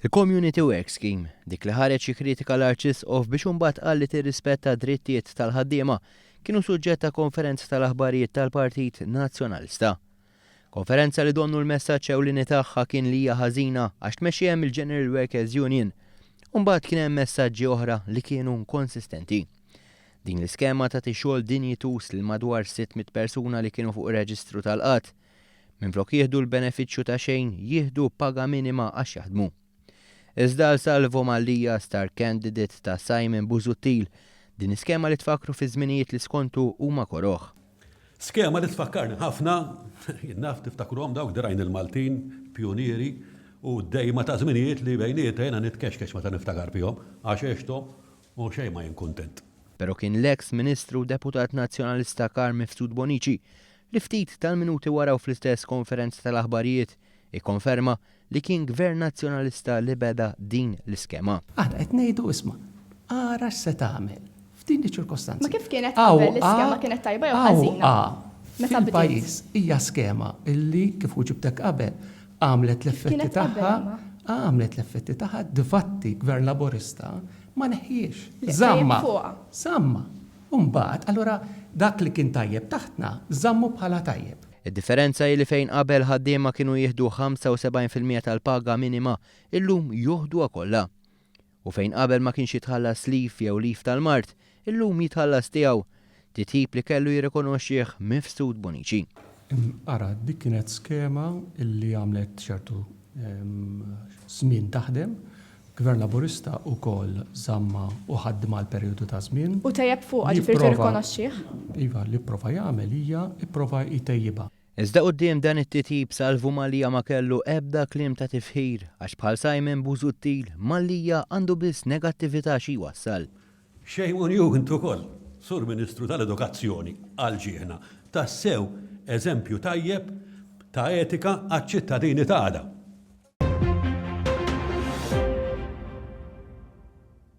Il-Community Work Scheme dik li ħareġ xi kritika l-Arċisqof biex imbagħad qal li tirrispetta drittijiet tal-ħaddiema kienu suġġett ta' konferenza tal-aħbarijiet tal-Partit Nazzjonalista. Konferenza li donnu l-messaġġ ewlieni tagħha kien li hija ħażina għax tmexxi hemm il-General Workers Union u mbagħad kien hemm messaġġi oħra li kienu konsistenti. Din l-iskema tagħti xogħol dinjitus lil madwar 600 persuna li kienu fuq ir-reġistru tal-qatt. Minflok jieħdu l-benefiċċju ta' xejn jieħdu paga minima għax jaħdmu. Iżda Salvo Mallia star candidate ta' Simon Busuttil din iskema li tfakru fi żminijiet li skontu huma koroħ. Skema li tfakkarni ħafna, jinnaf tiftakruhom dawk dirajn il-Maltin, pionieri, u dejma ta' żminijiet li bejnieta jena nitkexkex meta niftakar bihom għax għextom u xejn ma jien kuntent. Pero kien l-eks Ministru Deputat Nazzjonalista Karl Mifsud Bonici li ftit tal-minuti waraw fl-istess konferenza tal-aħbarijiet ikkonferma li kien Gvern Nazzjonalista li beda din l-iskema. Aħna qed ngħidu isma' ara x'se tagħmel f'din iċ-ċirkostanzi. Ma kif kienet qabel l-iskema kienet tajba jew ħażina? Fil-pajjiż hija skema illi kif ġibtek qabel għamlet l-effetti tagħha, l-effetti tagħha difatti Gvern Laburista ma neħjiex. Zamma. Mbagħad allura dak li kien tajjeb taħtna żammu bħala tajjeb. Id-differenza li fejn qabel ħaddiema kienu jieħdu 75% tal-paga minima illum joħduha kollha. U fejn qabel ma kienx jitħallas lif jew lif tal-mart, illum jitħallas tiegħu titjib li kellu jirrikonoxxih Mifsud Bonici. Ara, dik kienet skema illi għamlet ċertu żmien taħdem, Gvern Laburista wkoll żamma u ħaddim għal perjodu ta' żmien. U tajjeb fuq ġifier tirrikonoxxih? Iva, li pprova jagħmel hija ipprova jtejjibha. Iżda quddiem dan it-titjib Salvo Mallia ma kellu ebda kliem ta' tifħir għax bħal Simon Busuttil Mallia għandu biss negattività xi wassal. Shame on you intu ukoll, Sur Ministru tal-Edukazzjoni għal ġieħna tassew eżempju tajjeb ta' etika għaċ-ċittadini ta' għada.